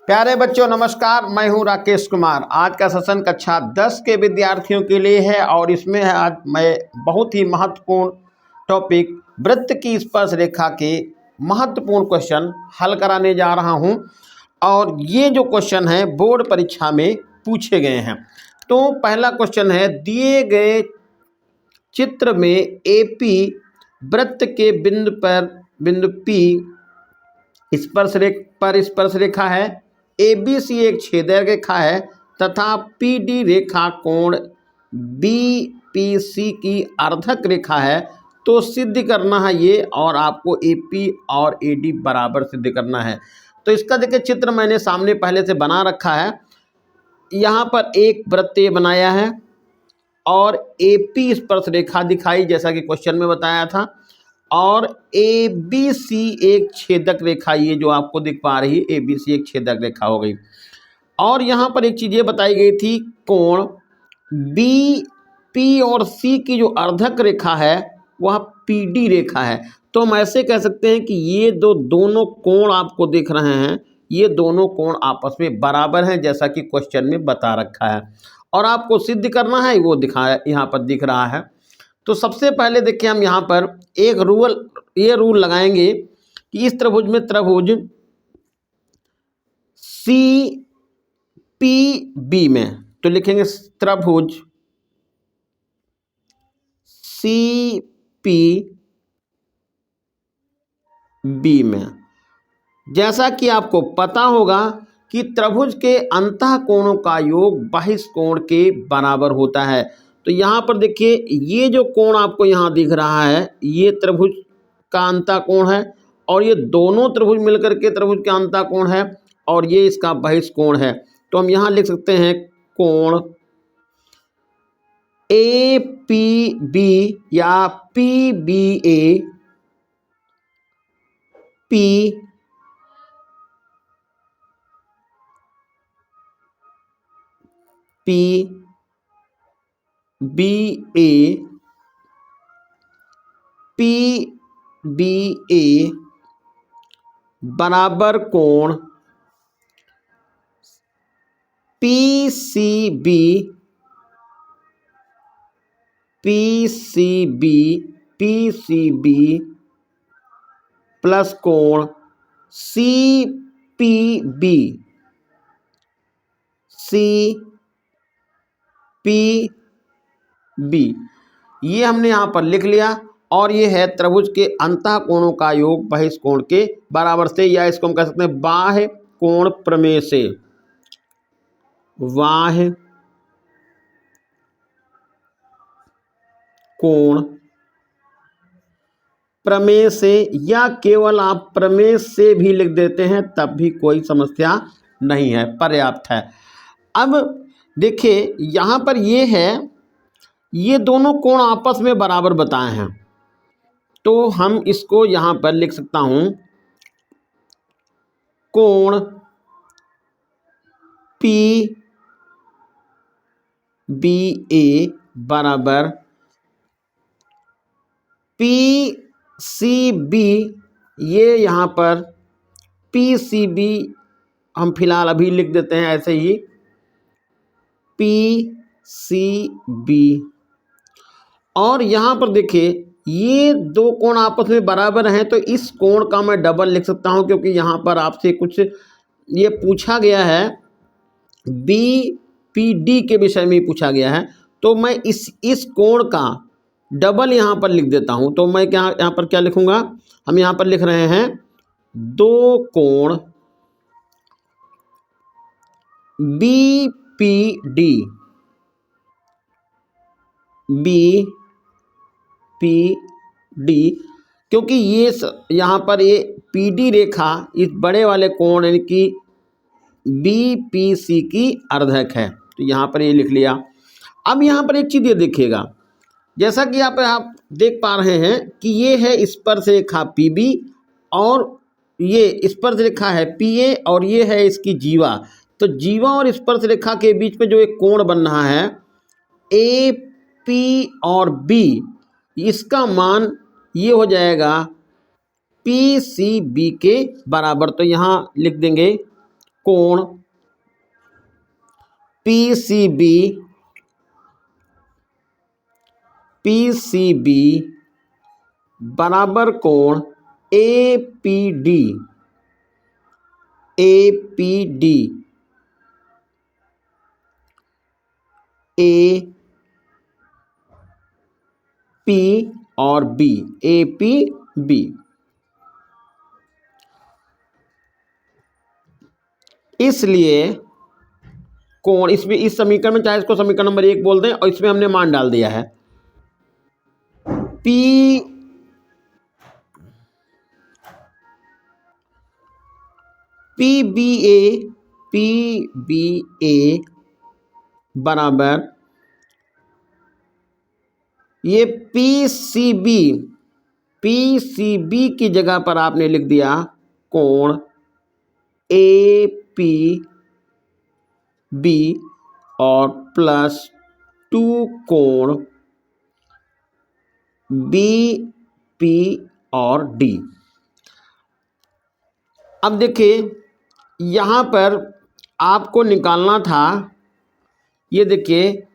प्यारे बच्चों नमस्कार, मैं हूं राकेश कुमार। आज का सेशन कक्षा 10 के विद्यार्थियों के लिए है और इसमें आज मैं बहुत ही महत्वपूर्ण टॉपिक वृत्त की स्पर्श रेखा के महत्वपूर्ण क्वेश्चन हल कराने जा रहा हूं। और ये जो क्वेश्चन है बोर्ड परीक्षा में पूछे गए हैं। तो पहला क्वेश्चन है, दिए गए चित्र में एपी वृत्त के बिंदु पी स्पर्श रेखा है, एबीसी एक छेदक रेखा है तथा पीडी रेखा कोण बीपीसी की अर्धक रेखा है। तो सिद्ध करना है ये, और आपको एपी और एडी बराबर सिद्ध करना है। तो इसका देखिए चित्र मैंने सामने पहले से बना रखा है। यहाँ पर एक वृत्त बनाया है और एपी स्पर्श रेखा दिखाई जैसा कि क्वेश्चन में बताया था, और ए बी सी एक छेदक रेखा, ये जो आपको दिख पा रही है ए बी सी एक छेदक रेखा हो गई। और यहाँ पर एक चीज़ ये बताई गई थी, कोण बी पी और सी की जो अर्धक रेखा है वह पी डी रेखा है। तो हम ऐसे कह सकते हैं कि ये दोनों कोण आपको दिख रहे हैं, ये दोनों कोण आपस में बराबर हैं जैसा कि क्वेश्चन में बता रखा है, और आपको सिद्ध करना है वो दिखाया यहाँ पर दिख रहा है। तो सबसे पहले देखिए हम यहाँ पर एक रूल लगाएंगे कि इस त्रिभुज में त्रिभुज सी पी बी में, तो लिखेंगे त्रिभुज सी पी बी में। जैसा कि आपको पता होगा कि त्रिभुज के अंतः कोणों का योग बहिष्कोण के बराबर होता है। तो यहाँ पर देखिए ये जो कोण आपको यहाँ दिख रहा है ये त्रिभुज का अंतः कोण है, और ये दोनों त्रिभुज मिलकर के त्रिभुज का अंतः कोण है, और ये इसका बहिष्कोण है। तो हम यहाँ लिख सकते हैं कोण ए पी बी या P B A P P B A P B A बराबर कोण पी सी बी प्लस कोण सी पी बी, ये हमने यहाँ पर लिख लिया। और ये है त्रिभुज के अंतः कोणों का योग बहिष्कोण के बराबर से, या इसको हम कह सकते हैं बाह्य कोण प्रमेय से, बाह्य कोण प्रमेय से, या केवल आप प्रमेय से भी लिख देते हैं तब भी कोई समस्या नहीं है, पर्याप्त है। अब देखिए यहाँ पर ये है, ये दोनों कोण आपस में बराबर बताए हैं, तो हम इसको यहाँ पर लिख सकता हूँ कोण पी बी ए बराबर पी सी बी, ये यहाँ पर पी सी बी हम फिलहाल अभी लिख देते हैं ऐसे ही, पी सी बी। और यहाँ पर देखिए ये दो कोण आपस में बराबर हैं, तो इस कोण का मैं डबल लिख सकता हूँ, क्योंकि यहाँ पर आपसे कुछ ये पूछा गया है, बी पी डी के विषय में पूछा गया है। तो मैं इस कोण का डबल यहाँ पर लिख देता हूँ। तो मैं क्या यहाँ पर क्या लिखूँगा, हम यहाँ पर लिख रहे हैं दो कोण बी पी डी, क्योंकि ये यहाँ पर ये पी डी रेखा इस बड़े वाले कोण यानी कि बी पी सी की अर्धक है, तो यहाँ पर ये लिख लिया। अब यहाँ पर एक चीज़ ये देखिएगा, जैसा कि आप देख पा रहे हैं कि ये है स्पर्श रेखा पी बी, और ये स्पर्श रेखा है पी ए, और ये है इसकी जीवा। तो जीवा और स्पर्श रेखा के बीच में जो एक कोण बन रहा है ए पी और बी, इसका मान ये हो जाएगा पी सी बी के बराबर। तो यहाँ लिख देंगे कोण पीसीबी बराबर कोण एपीडी ए पी और बी, APB। इसलिए कोण इसमें इस समीकरण में, चाहे इसको समीकरण नंबर 1 बोल दें, और इसमें हमने मान डाल दिया है पीबीए बराबर ये पीसीबी की जगह पर आपने लिख दिया कोण APB और +2 कोण BP और D। अब देखिए यहाँ पर आपको निकालना था, ये देखिए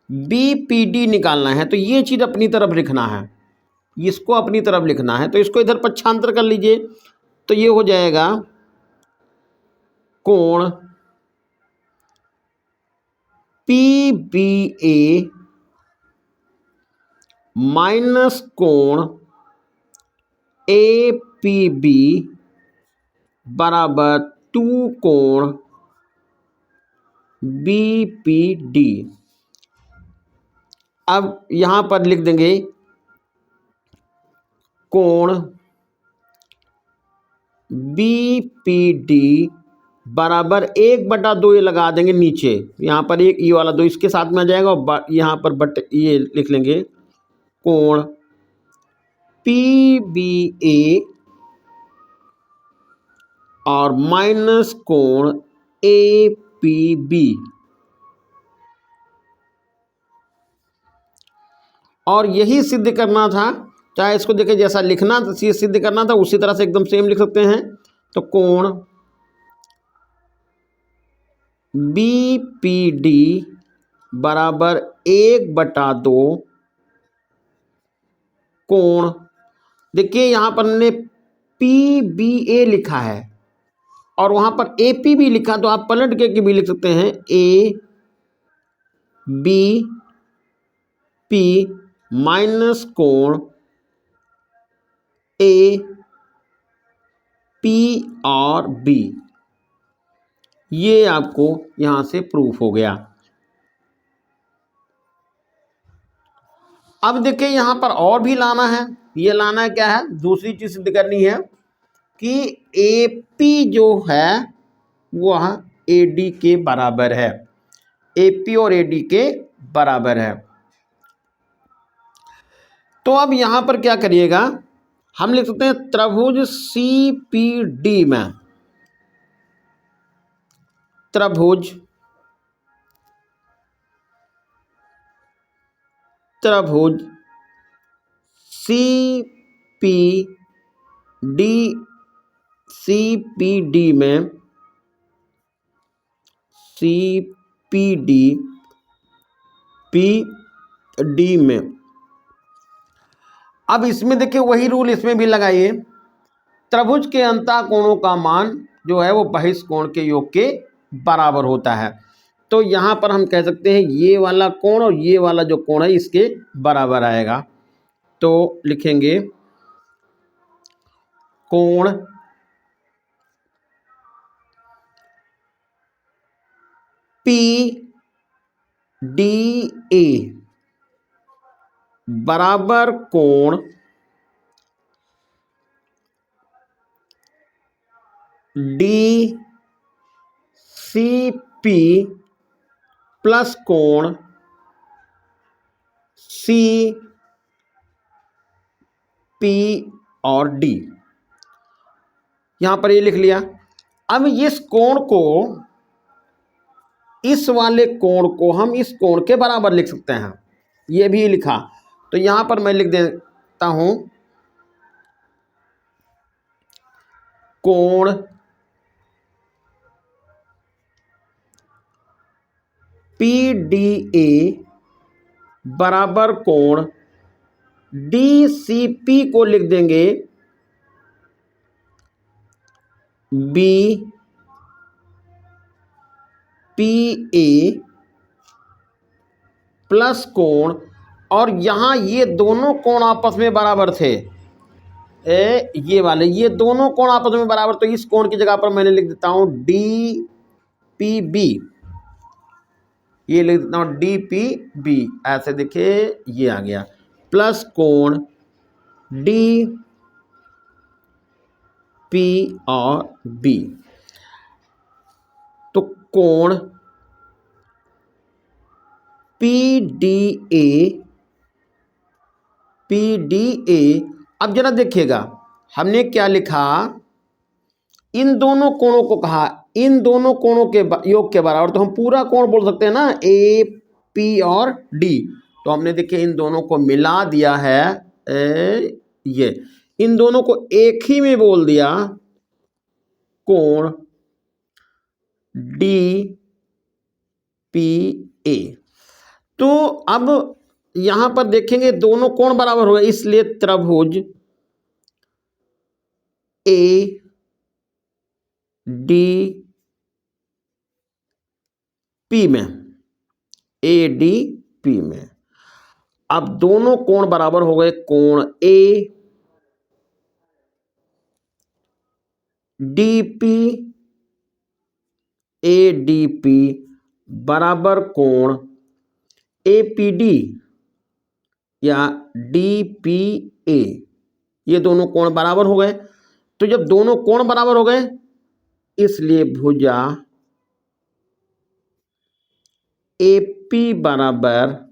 BPD निकालना है, तो ये चीज़ अपनी तरफ लिखना है, इसको अपनी तरफ लिखना है, तो इसको इधर पक्षांतर कर लीजिए, तो ये हो जाएगा कोण PBA माइनस कोण APB बराबर 2 कोण BPD। अब यहाँ पर लिख देंगे कोण BPD बराबर 1/2, ये लगा देंगे नीचे, यहाँ पर एक ये वाला 2 इसके साथ में आ जाएगा, और यहाँ पर बट ये लिख लेंगे कोण PBA और माइनस कोण APB। और यही सिद्ध करना था, चाहे इसको देखें जैसा लिखना सिद्ध करना था उसी तरह से एकदम सेम लिख सकते हैं। तो कोण BPD बराबर 1/2 कोण, देखिए यहाँ पर हमने PBA लिखा है और वहाँ पर APB लिखा, तो आप पलट के भी लिख सकते हैं ABP माइनस कोण AP और B। ये आपको यहाँ से प्रूफ हो गया। अब देखिए यहाँ पर और भी लाना है, ये लाना है क्या है, दूसरी चीज सिद्ध करनी है कि AP जो है वह AD के बराबर है, AP और AD के बराबर है। तो अब यहाँ पर क्या करिएगा, हम लिख सकते हैं त्रिभुज CPD में, त्रिभुज CPD में PD में, अब इसमें देखिए वही रूल इसमें भी लगाइए, त्रिभुज के अंतः कोणों का मान जो है वो बहिष्कोण के योग के बराबर होता है। तो यहाँ पर हम कह सकते हैं ये वाला कोण और ये वाला जो कोण है इसके बराबर आएगा। तो लिखेंगे कोण PDA बराबर कोण DCP प्लस कोण CP और D। यहां पर ये लिख लिया। अब इस कोण को, इस वाले कोण को हम इस कोण के बराबर लिख सकते हैं, ये भी लिखा। तो यहां पर मैं लिख देता हूं कोण PDA बराबर कोण DCP को लिख देंगे BPA प्लस कोण, और यहां ये दोनों कोण आपस में बराबर थे, ये वाले, ये दोनों कोण आपस में बराबर, तो इस कोण की जगह पर मैंने लिख देता हूं DPB, ये लिख देता हूं DPB, ऐसे देखिए ये आ गया, प्लस कोण DP और B, तो कोण PDA, अब जरा देखिएगा हमने क्या लिखा, इन दोनों कोणों को कहा इन दोनों कोणों के योग के बराबर, तो हम पूरा कोण बोल सकते हैं ना, AP और D, तो हमने देखिए इन दोनों को मिला दिया है, ये इन दोनों को एक ही में बोल दिया, कोण DPA। तो अब यहां पर देखेंगे दोनों कोण बराबर हो गए, इसलिए त्रिभुज ADP में अब दोनों कोण बराबर हो गए, कोण ADP बराबर कोण APD या DPA, ये दोनों कोण बराबर हो गए। तो जब दोनों कोण बराबर हो गए, इसलिए भुजा AP बराबर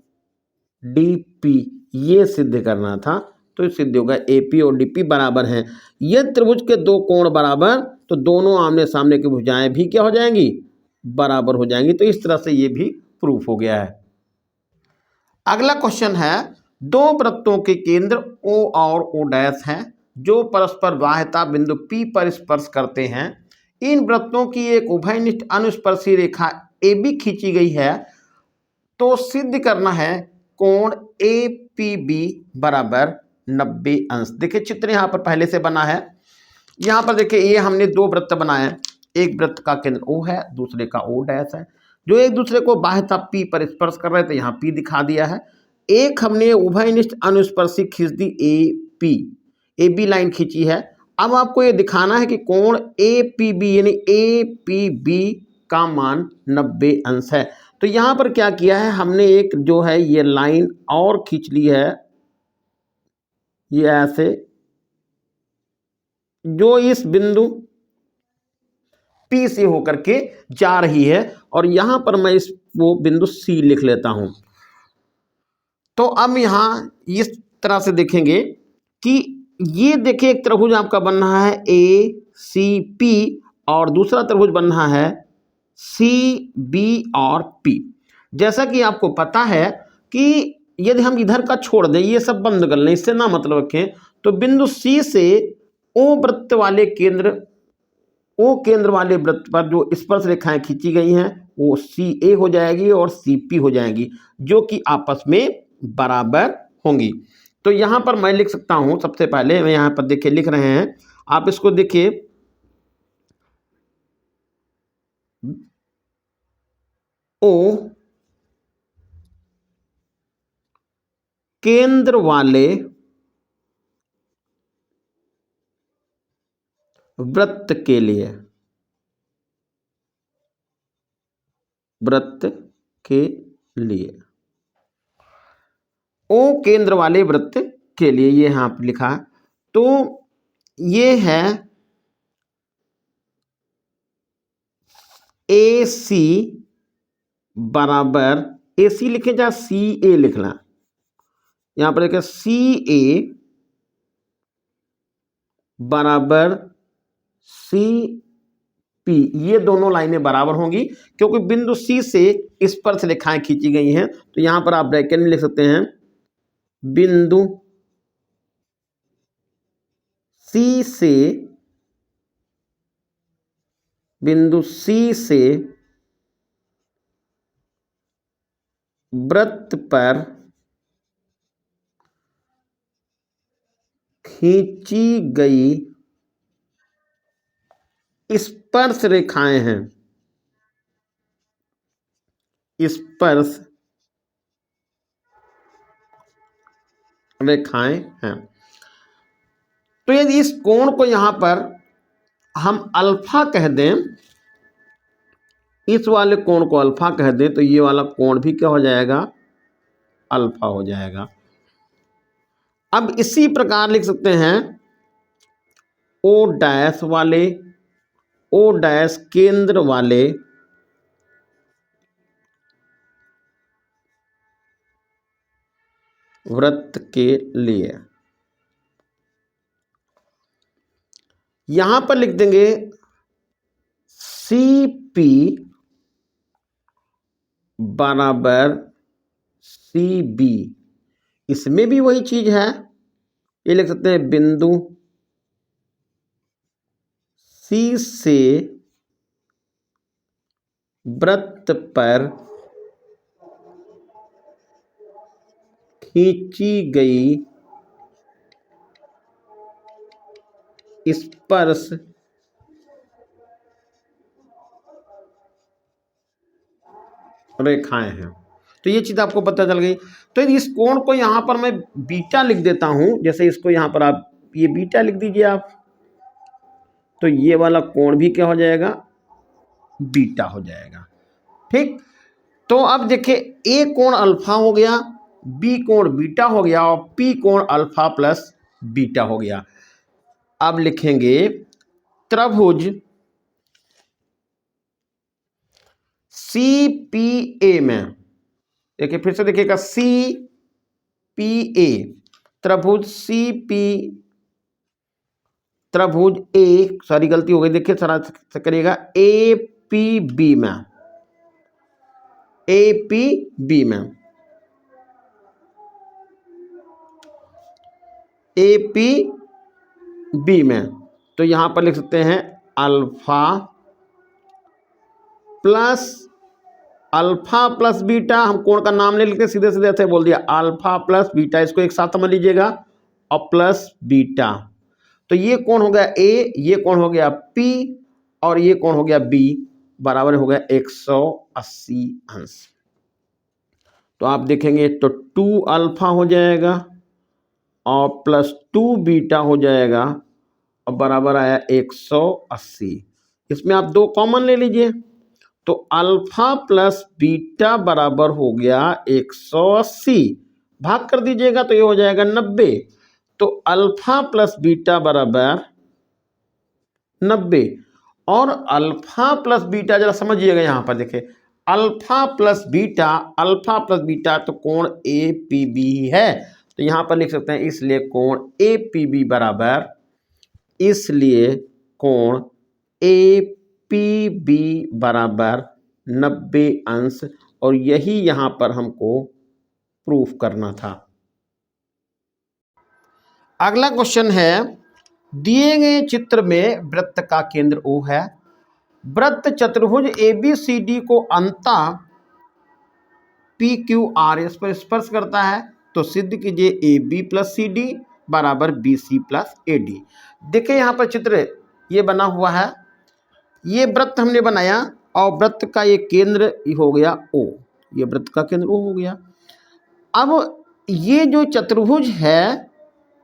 DP ये सिद्ध करना था, तो ये सिद्ध होगा AP और DP बराबर हैं। यदि त्रिभुज के दो कोण बराबर, तो दोनों आमने सामने की भुजाएं भी क्या हो जाएंगी, बराबर हो जाएंगी। तो इस तरह से ये भी प्रूफ हो गया है। अगला क्वेश्चन है, दो वृत्तों के केंद्र O और O' हैं जो परस्पर बाह्यता बिंदु P पर स्पर्श करते हैं। इन वृत्तों की एक उभयनिष्ठ अनुस्पर्शी रेखा AB खींची गई है, तो सिद्ध करना है कोण APB बराबर 90 अंश। देखिए चित्र यहाँ पर पहले से बना है, यहाँ पर देखिए ये हमने दो वृत्त बनाए, एक वृत्त का केंद्र O है, दूसरे का O' है, जो एक दूसरे को बाह्यता P पर स्पर्श कर रहे थे, यहाँ P दिखा दिया है। एक हमने उभयनिष्ठ अनुस्पर्शी खींच दी AB लाइन खींची है। अब आपको ये दिखाना है कि कोण APB यानी APB का मान 90 अंश है। तो यहाँ पर क्या किया है, हमने एक जो है ये लाइन और खींच ली है, ये ऐसे, जो इस बिंदु P से होकर के जा रही है, और यहां पर मैं इस वो बिंदु C लिख लेता हूं। तो अब यहां इस तरह से देखेंगे कि ये देखिए एक त्रिभुज आपका बन रहा है ACP, और दूसरा त्रिभुज बन रहा है CB और P। जैसा कि आपको पता है कि यदि हम इधर का छोड़ दें, ये सब बंद कर लें, इससे ना मतलब रखें, तो बिंदु C से O वृत्त वाले केंद्र, O केंद्र वाले वृत्त पर जो स्पर्श रेखाएं खींची गई हैं वो CA हो जाएगी और CP हो जाएगी, जो कि आपस में बराबर होंगी। तो यहां पर मैं लिख सकता हूं, सबसे पहले मैं यहां पर देखिए लिख रहे हैं, आप इसको देखिए, O केंद्र वाले वृत्त के लिए, O केंद्र वाले वृत्त के लिए ये यहां पर लिखा, तो ये है AC बराबर, AC लिखे या CA लिखना, यहां पर देखिए CA बराबर CP, ये दोनों लाइनें बराबर होंगी, क्योंकि बिंदु C से स्पर्श रेखाएं खींची गई हैं। तो यहां पर आप ब्रैकेट में लिख सकते हैं, बिंदु C से वृत्त पर खींची गई स्पर्श रेखाएं हैं, स्पर्श रेखाएं हैं। तो यदि इस कोण को यहां पर हम अल्फा कह दें, इस वाले कोण को अल्फा कह दें, तो ये वाला कोण भी क्या हो जाएगा, अल्फा हो जाएगा। अब इसी प्रकार लिख सकते हैं ओ डैश वाले, ओ डैश केंद्र वाले वृत्त के लिए। यहां पर लिख देंगे सी पी बराबर सी बी। इसमें भी वही चीज है, ये लिख सकते हैं बिंदु सी से वृत्त पर खींची गई स्पर्श रेखाएं हैं। तो ये चीज आपको पता चल गई। तो इस कोण को यहां पर मैं बीटा लिख देता हूं, जैसे इसको यहां पर आप ये बीटा लिख दीजिए आप, तो ये वाला कोण भी क्या हो जाएगा, बीटा हो जाएगा। ठीक, तो अब देखिए ए कोण अल्फा हो गया, बी कोण बीटा हो गया और पी कोण अल्फा प्लस बीटा हो गया। अब लिखेंगे त्रिभुज सी पी ए में, देखिए फिर से देखिएगा सी पी ए, त्रिभुज सी पी, त्रिभुज ए, सॉरी गलती हो गई, देखिए सारा से करिएगा ए पी बी में, ए पी बी में, ए पी बी में। तो यहां पर लिख सकते हैं अल्फा प्लस बीटा, हम कोण का नाम ले लेते सीधे सीधे ऐसे बोल दिया, अल्फा प्लस बीटा, इसको एक साथ समझ लीजिएगा, और प्लस बीटा। तो ये कोण हो गया ए, ये कोण हो गया पी, और ये कोण हो गया बी, बराबर हो गया 180 अंश। तो आप देखेंगे तो 2 अल्फा हो जाएगा और प्लस 2 बीटा हो जाएगा और बराबर आया 180। इसमें आप 2 कॉमन ले लीजिए, तो अल्फा प्लस बीटा बराबर हो गया 180, भाग कर दीजिएगा तो ये हो जाएगा 90। तो अल्फा प्लस बीटा बराबर 90, और अल्फा प्लस बीटा जरा समझिएगा, यहां पर देखिए अल्फा प्लस बीटा तो कोण ए पी बी है, तो यहां पर लिख सकते हैं इसलिए कोण ए पी बी बराबर, इसलिए कोण ए पी बी बराबर 90 अंश, और यही यहां पर हमको प्रूफ करना था। अगला क्वेश्चन है, दिए गए चित्र में वृत्त का केंद्र O है, वृत्त चतुर्भुज ABCD को अंतः PQR इस पर स्पर्श करता है, तो सिद्ध कीजिए AB प्लस CD बराबर BC प्लस AD। देखिए यहाँ पर चित्र ये बना हुआ है, ये वृत्त हमने बनाया और वृत्त का ये केंद्र हो गया O, ये वृत्त का केंद्र O हो गया। अब ये जो चतुर्भुज है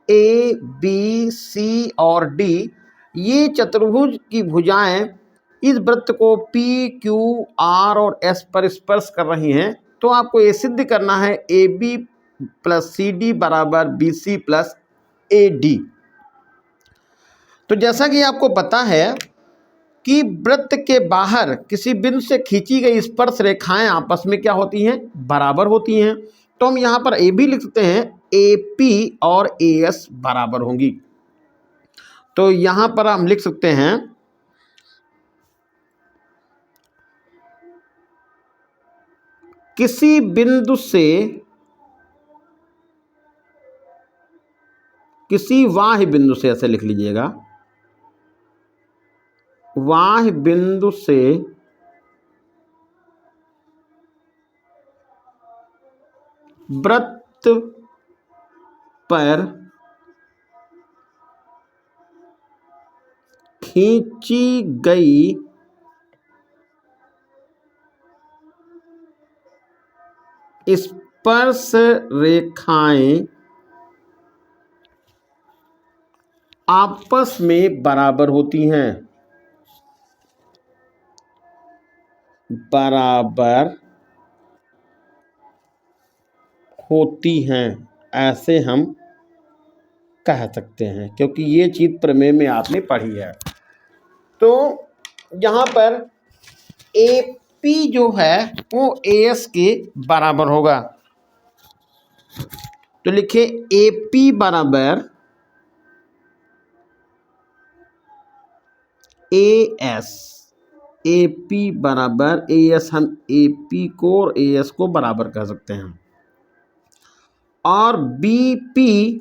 A B C और D, ये चतुर्भुज की भुजाएं इस वृत्त को P Q R और S पर स्पर्श कर रही हैं, तो आपको ये सिद्ध करना है AB प्लस CD बराबर BC प्लस AD। तो जैसा कि आपको पता है कि वृत्त के बाहर किसी बिंदु से खींची गई स्पर्श रेखाएं आपस में क्या होती हैं, बराबर होती हैं। तो हम यहाँ पर AB लिख सकते हैं, AP और AS बराबर होंगी। तो यहाँ पर हम लिख सकते हैं किसी बिंदु से किसी बाह्य बिंदु से, ऐसे लिख लीजिएगा, बाह्य बिंदु से वृत्त पर खींची गई स्पर्श रेखाएं आपस में बराबर होती हैं। बराबर होती हैं, ऐसे हम कह सकते हैं, क्योंकि ये चीज़ प्रमेय में आपने पढ़ी है। तो यहाँ पर AP जो है वो AS के बराबर होगा। तो लिखिए AP बराबर AS, AP बराबर AS, हम AP को और AS को बराबर कह सकते हैं। और BP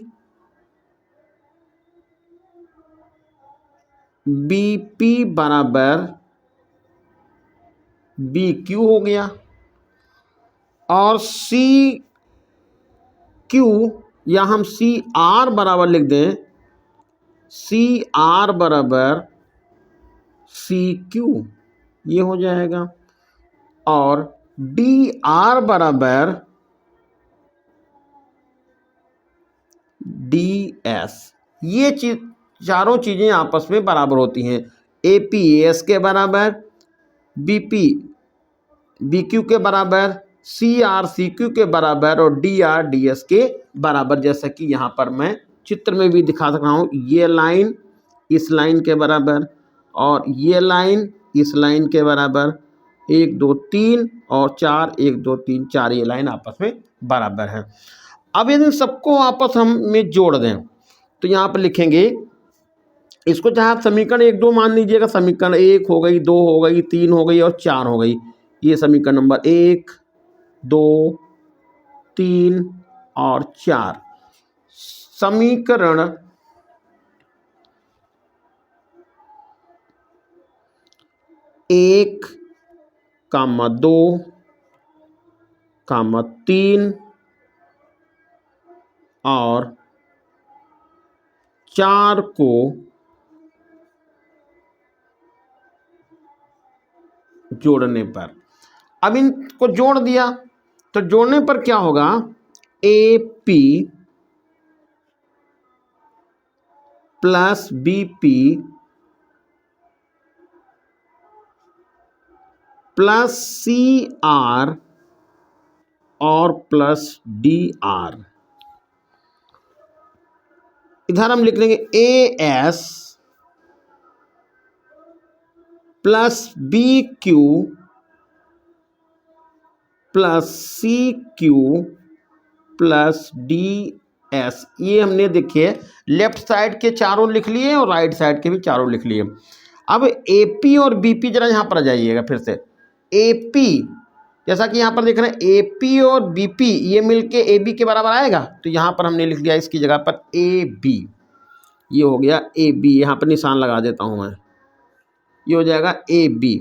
बराबर BQ हो गया। और CQ या हम CR बराबर लिख दें, CR बराबर CQ, ये हो जाएगा। और DR बराबर DS, ये चारों चीज़ें आपस में बराबर होती हैं। AP AS के बराबर, BP BQ के बराबर, CR CQ के बराबर और DR DS के बराबर। जैसा कि यहाँ पर मैं चित्र में भी दिखा सक रहा हूँ, ये लाइन इस लाइन के बराबर और ये लाइन इस लाइन के बराबर, 1 2 3 और 4, 1 2 3 4, ये लाइन आपस में बराबर है। अब यदि सबको आपस में जोड़ दें तो यहाँ पर लिखेंगे, इसको चाहे आप समीकरण 1 2 मान लीजिएगा। समीकरण 1 हो गई, 2 हो गई, 3 हो गई और 4 हो गई। ये समीकरण नंबर 1 2 3 और 4। समीकरण 1 2 3 और 4 को जोड़ने पर, अब इनको जोड़ दिया तो जोड़ने पर क्या होगा, AP plus BP plus CR और प्लस DR। इधर हम लिख लेंगे AS plus BQ plus CQ plus DS। ये हमने देखिए लेफ्ट साइड के चारों लिख लिए और राइट साइड के भी चारों लिख लिए। अब AP और BP जरा यहाँ पर आ जाइएगा फिर से। AP जैसा कि यहाँ पर देख रहे हैं AP और BP ये मिलके AB के बराबर आएगा, तो यहाँ पर हमने लिख दिया इसकी जगह पर AB। ये हो गया AB, यहाँ पर निशान लगा देता हूँ मैं, ये हो जाएगा AB।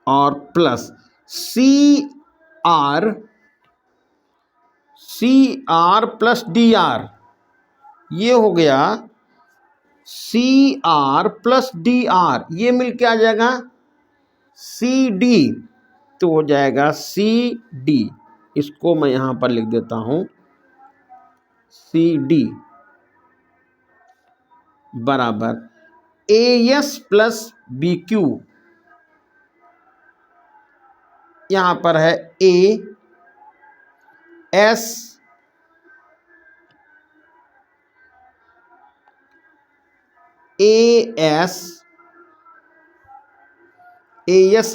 और प्लस CR प्लस DR, ये हो गया CR प्लस DR, ये मिलके आ जाएगा CD, तो हो जाएगा CD। इसको मैं यहाँ पर लिख देता हूँ CD बराबर AS प्लस BQ, यहाँ पर है AS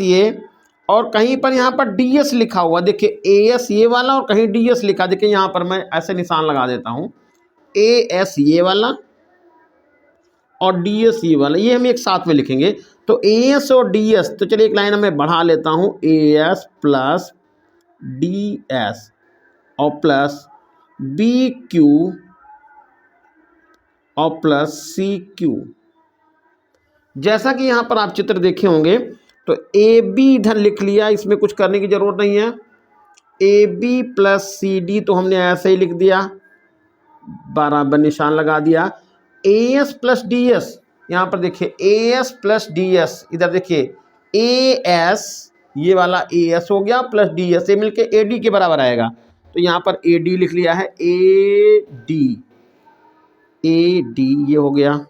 ये, और कहीं पर यहाँ पर DS लिखा हुआ, देखिए AS ये वाला और कहीं DS लिखा, देखिए यहाँ पर मैं ऐसे निशान लगा देता हूँ, AS ये वाला और DS ये वाला, ये हम एक साथ में लिखेंगे। तो AS और DS, तो चलिए एक लाइन मैं बढ़ा लेता हूँ, AS प्लस DS और प्लस BQ और प्लस CQ। जैसा कि यहाँ पर आप चित्र देखे होंगे तो ए बी इधर लिख लिया, इसमें कुछ करने की ज़रूरत नहीं है। A B plus C D तो हमने ऐसे ही लिख दिया, बराबर निशान लगा दिया। A S plus D S, यहाँ पर देखिए A S plus D S, इधर देखिए ए एस, ये वाला ए एस हो गया प्लस डी एस, ये मिलके ए डी के बराबर आएगा। तो यहाँ पर ए डी लिख लिया है, ए डी ये हो गया,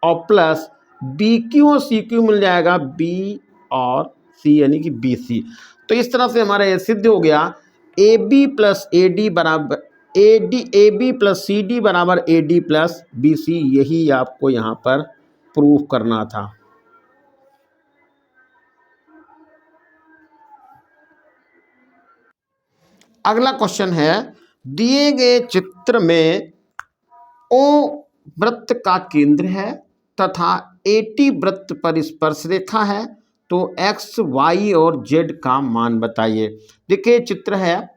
और प्लस बी क्यू और सी क्यू मिल जाएगा, बी और सी यानी कि बी सी। तो इस तरह से हमारा ये सिद्ध हो गया A B plus A D बराबर A B plus C D बराबर A D plus B C. यही आपको यहाँ पर प्रूफ करना था। अगला क्वेश्चन है, दिए गए चित्र में ओ वृत्त का केंद्र है तथा एटी वृत्त पर स्पर्श रेखा है, तो एक्स वाई और जेड का मान बताइए। देखिए चित्र है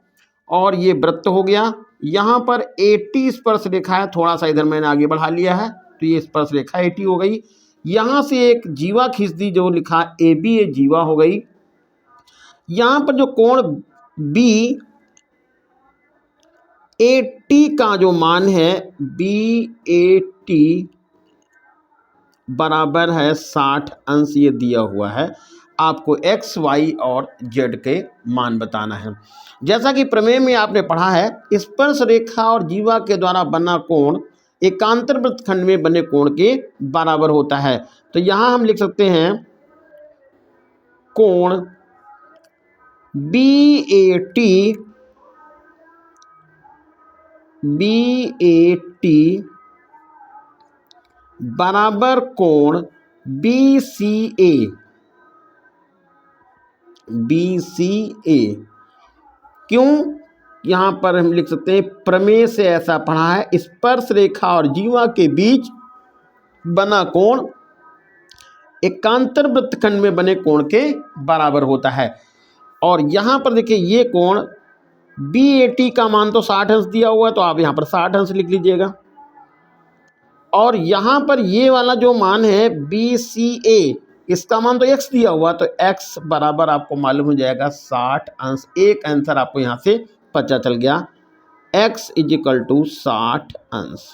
और ये वृत्त हो गया, यहाँ पर एटी स्पर्श रेखा है, थोड़ा सा इधर मैंने आगे बढ़ा लिया है तो ये स्पर्श रेखा एटी हो गई। यहाँ से एक जीवा खींच दी, जो लिखा ए बी, ये जीवा हो गई। यहाँ पर जो कोण बी ए टी का जो मान है, बी ए टी बराबर है 60 अंश, ये दिया हुआ है। आपको एक्स वाई और जेड के मान बताना है। जैसा कि प्रमेय में आपने पढ़ा है, स्पर्श रेखा और जीवा के द्वारा बना कोण एकांतर वृत्तखंड में बने कोण के बराबर होता है। तो यहाँ हम लिख सकते हैं कोण बी ए टी बराबर कोण बी सी ए। क्यों? यहाँ पर हम लिख सकते हैं प्रमेय से ऐसा पढ़ा है, स्पर्श रेखा और जीवा के बीच बना कोण एकांतर वृत्तखंड में बने कोण के बराबर होता है। और यहाँ पर देखिए ये कोण बी ए टी का मान तो 60 अंश दिया हुआ है, तो आप यहाँ पर 60 अंश लिख लीजिएगा। और यहाँ पर ये वाला जो मान है बी सी ए, इसका मान तो x दिया हुआ, तो x बराबर आपको मालूम हो जाएगा 60 अंश। एक आंसर आपको यहाँ से पता चल गया, x = 60 अंश।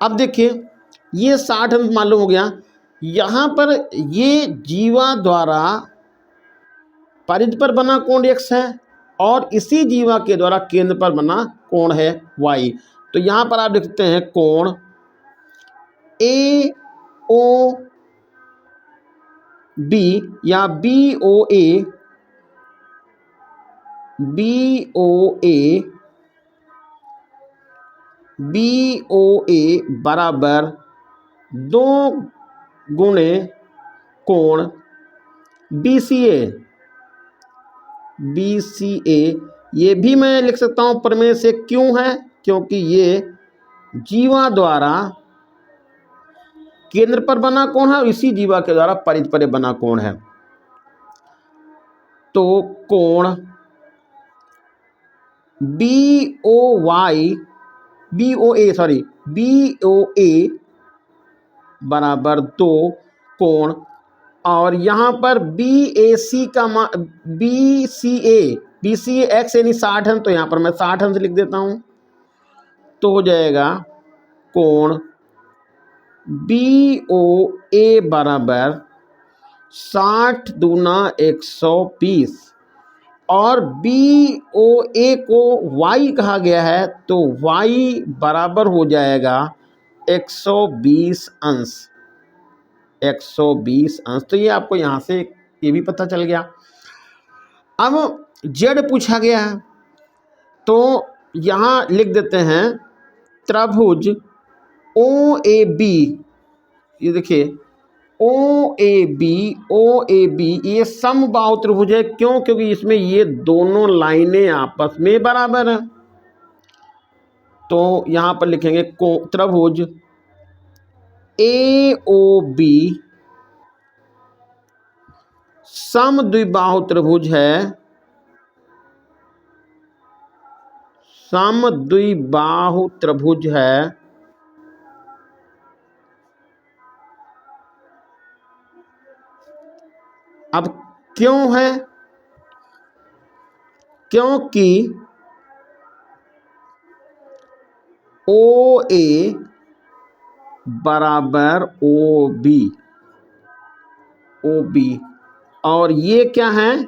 अब देखिए ये 60 अंश मालूम हो गया। यहाँ पर ये जीवा द्वारा परिधि पर बना कोण x है और इसी जीवा के द्वारा केंद्र पर बना कोण है y। तो यहाँ पर आप लिखते हैं कोण ए ओ बी या बी ओ ए बराबर 2 गुणे कोण बी सी ए। ये भी मैं लिख सकता हूँ प्रमेय से। क्यों है? क्योंकि ये जीवा द्वारा केंद्र पर बना कोण है और इसी जीवा के द्वारा परिधि पर बना कोण है। तो कोण बी ओ ए बराबर 2 कोण, और यहाँ पर बी सी ए एक्स यानी 60 अंश, तो यहाँ पर मैं 60 अंश लिख देता हूँ। तो हो जाएगा कोण बी ओ ए बराबर 60 दूना 120, और बी ओ ए को y कहा गया है, तो y बराबर हो जाएगा 120 अंश। 120 अंश, तो ये आपको यहाँ से ये भी पता चल गया। अब जेड पूछा गया है, तो यहाँ लिख देते हैं त्रिभुज ओ ए बी। ये देखिए ओ ए बी ये समबाहु त्रिभुज है। क्यों? क्योंकि इसमें ये दोनों लाइनें आपस में बराबर हैं। तो यहाँ पर लिखेंगे त्रिभुज ए ओ बी समद्विबाहु त्रिभुज है, समद्विबाहु त्रिभुज है, अब क्यों है? क्योंकि ओ ए बराबर ओ बी, और ये क्या है?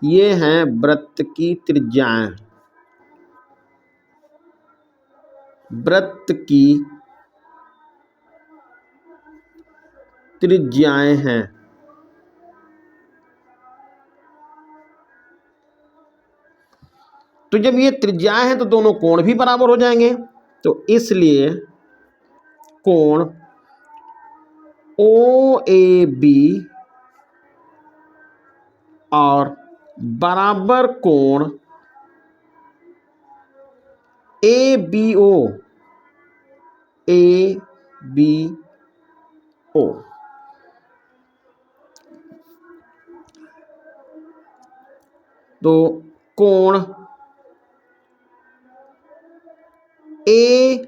ये हैं वृत्त की त्रिज्याएं, वृत्त की त्रिज्याएं हैं। तो जब ये त्रिज्याएं हैं तो दोनों कोण भी बराबर हो जाएंगे, तो इसलिए कोण ओ ए बी और बराबर कोण ए बी ओ, तो कोण ए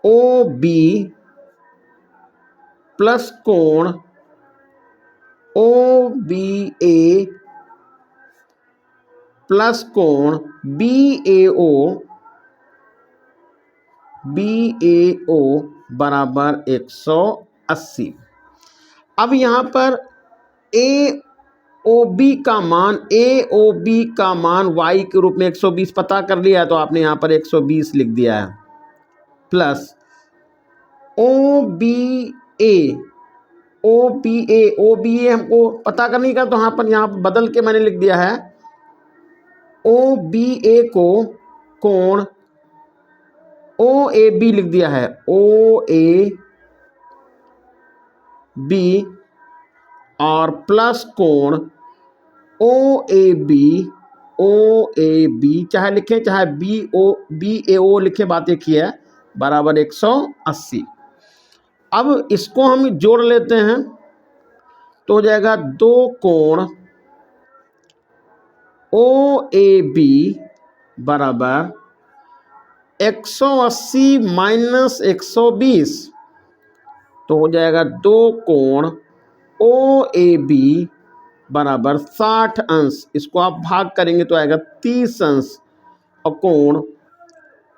ओ बी प्लस कोण ओ बी ए प्लस कोण बी ए ओ बराबर 180। अब यहाँ पर ए ओ बी का मान y के रूप में 120 पता कर लिया है, तो आपने यहाँ पर 120 लिख दिया है, प्लस ओ बी ए हमको पता करने का, तो यहाँ पर बदल के मैंने लिख दिया है ओ बी ए को कोण ओ ए बी लिख दिया है, ओ ए बी और प्लस कोण ओ ए बी चाहे लिखें चाहे बी ए ओ लिखे, बात एक ही है, बराबर 180। अब इसको हम जोड़ लेते हैं तो हो जाएगा दो कोण ओ ए बी बराबर 180 माइनस 120, तो हो जाएगा दो कोण ओ ए बी बराबर 60 अंश। इसको आप भाग करेंगे तो आएगा 30 अंश, और कोण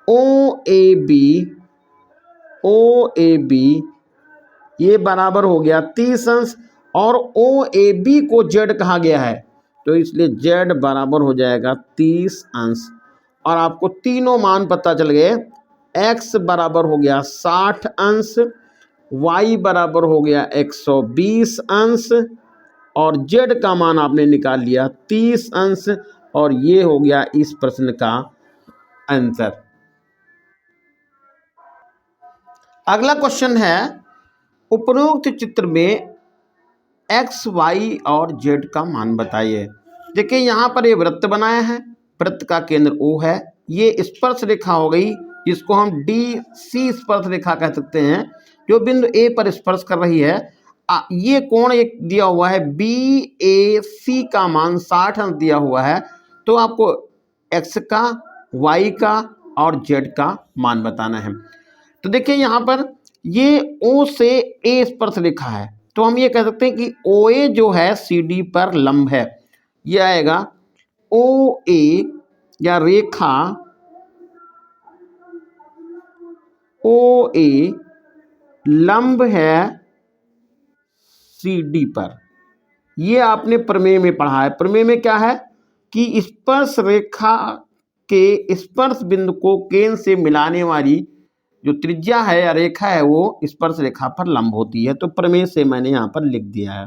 ओ ए बी ये बराबर हो गया 30 अंश, और ओ ए बी को जेड कहा गया है, तो इसलिए जेड बराबर हो जाएगा 30 अंश। और आपको तीनों मान पता चल गए, एक्स बराबर हो गया 60 अंश, वाई बराबर हो गया 120 अंश, और जेड का मान आपने निकाल लिया 30 अंश, और ये हो गया इस प्रश्न का आंसर। अगला क्वेश्चन है, उपरोक्त चित्र में एक्स वाई और जेड का मान बताइए। देखिए यहाँ पर ये वृत्त बनाया है, वृत्त का केंद्र O है, ये स्पर्श रेखा हो गई जिसको हम डी सी स्पर्श रेखा कह सकते हैं, जो बिंदु A पर स्पर्श कर रही है। ये कोण एक दिया हुआ है BAC का मान 60 अंश दिया हुआ है, तो आपको x का, y का और z का मान बताना है। तो देखिए यहाँ पर ये O से A स्पर्श रेखा है, तो हम ये कह सकते हैं कि OA जो है CD पर लंब है। ये आएगा OA या रेखा OA लंब है CD पर। ये आपने प्रमेय में पढ़ा है। प्रमेय में क्या है कि स्पर्श रेखा के स्पर्श बिंदु को केंद्र से मिलाने वाली जो त्रिज्या है या रेखा है वो स्पर्श रेखा पर लंब होती है। तो प्रमेय से मैंने यहाँ पर लिख दिया है।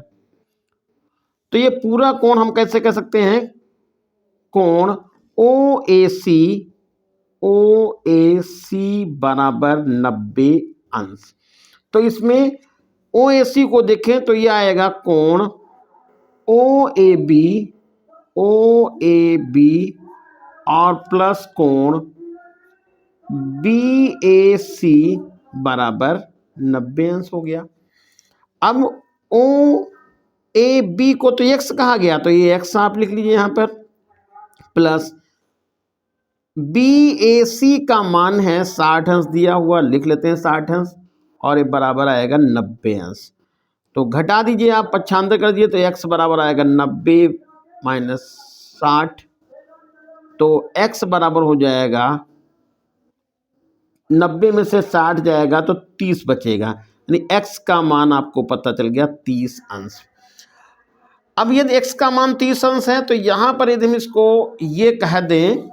तो ये पूरा कोण हम कैसे कह सकते हैं, कोण OAC बराबर 90 अंश। तो इसमें OAC को देखें तो ये आएगा कोण OAB और प्लस कोण BAC बराबर 90 अंश हो गया। अब OAB को तो x कहा गया, तो ये x आप लिख लीजिए यहाँ पर, प्लस BAC का मान है 60 अंश दिया हुआ, लिख लेते हैं 60 अंश, और ये बराबर आएगा 90 अंश। तो घटा दीजिए आप, पक्षांतर कर दिए तो x बराबर आएगा 90 माइनस 60, तो x बराबर हो जाएगा 90 में से 60 जाएगा तो 30 बचेगा, यानी x का मान आपको पता चल गया 30 अंश। अब यदि x का मान 30 अंश है तो यहां पर यदि हम इसको ये कह दें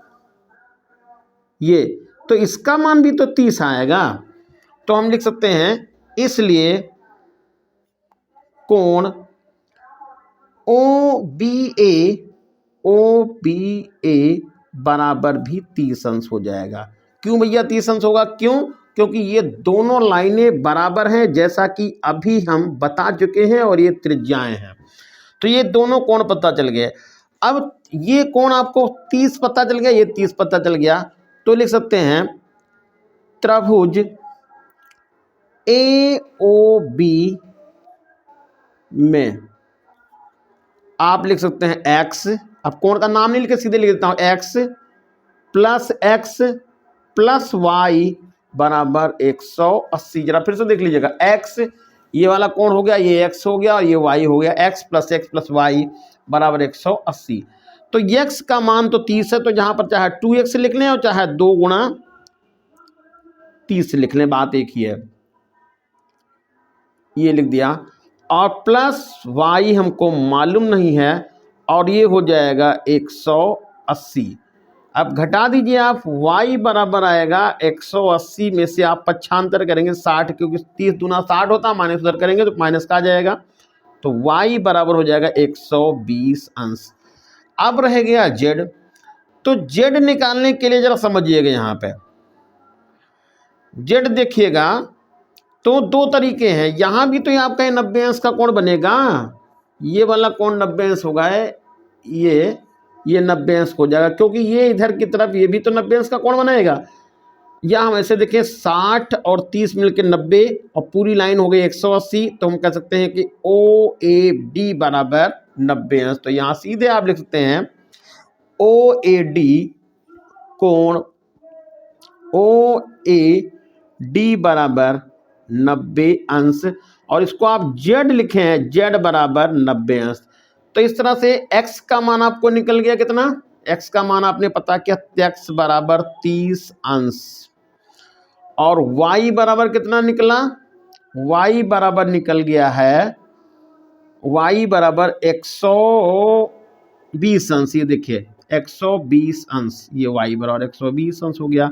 ये, तो इसका मान भी तो 30 आएगा। तो हम लिख सकते हैं इसलिए कोण OBA बराबर भी 30 अंश हो जाएगा। क्यों भैया 30 अंश होगा? क्यों? क्योंकि ये दोनों लाइनें बराबर हैं, जैसा कि अभी हम बता चुके हैं, और ये त्रिज्याएं हैं। तो ये दोनों कोण पता चल गए। अब ये कोण आपको 30 पता चल गया, ये 30 पता चल गया, तो लिख सकते हैं त्रिभुज AOB में आप लिख सकते हैं x, अब कोण का नाम नहीं लिखे सीधे लिख देता हूं, x प्लस y बराबर 180। जरा फिर से देख लीजिएगा, x ये वाला कोण हो गया, ये x हो गया और ये y हो गया, x प्लस y बराबर 180। तो x का मान तो 30 है, तो जहां पर चाहे 2x लिख लें और चाहे 2 गुणा 30 लिख लें, बात एक ही है। ये लिख दिया, और प्लस y हमको मालूम नहीं है, और ये हो जाएगा 180। अब घटा दीजिए आप, y बराबर आएगा 180 में से आप पक्षांतर करेंगे 60, क्योंकि 30 दूना 60 होता है, माइनस उधर करेंगे तो माइनस का आ जाएगा, तो y बराबर हो जाएगा 120 अंश। अब रह गया z, तो z निकालने के लिए जरा समझिएगा, यहाँ पे z देखिएगा तो 2 तरीके हैं। यहाँ भी तो ये आपका 90 अंश का कोण बनेगा, ये वाला कोण 90 अंश होगा, ये 90 अंश हो जाएगा, क्योंकि ये इधर की तरफ ये भी तो 90 अंश का कोण बनाएगा। या हम ऐसे देखें 60 और 30 मिलकर 90 और पूरी लाइन हो गई 180, तो हम कह सकते हैं कि OAD बराबर 90 अंश। तो यहाँ सीधे आप लिख सकते हैं OAD कोण OAD बराबर 90 अंश, और इसको आप z लिखे हैं, z बराबर 90 अंश। तो इस तरह से x का मान आपको निकल गया कितना, x का मान आपने पता किया, x बराबर 30 अंश, और y बराबर कितना निकला, y बराबर निकल गया है, y बराबर 120 अंश। ये देखिए 120 अंश, ये y बराबर 120 अंश हो गया,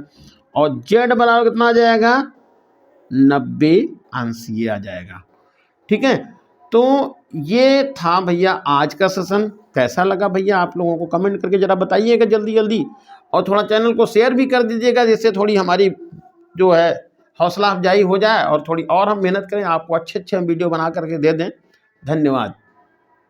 और z बराबर कितना आ जाएगा, 90 अंश ये आ जाएगा। ठीक है, तो ये था भैया आज का सेशन। कैसा लगा भैया आप लोगों को कमेंट करके जरा बताइएगा जल्दी जल्दी, और थोड़ा चैनल को शेयर भी कर दीजिएगा, जिससे थोड़ी हमारी जो है हौसला अफजाई हो जाए, और थोड़ी और हम मेहनत करें, आपको अच्छे वीडियो बना करके दे दें। धन्यवाद।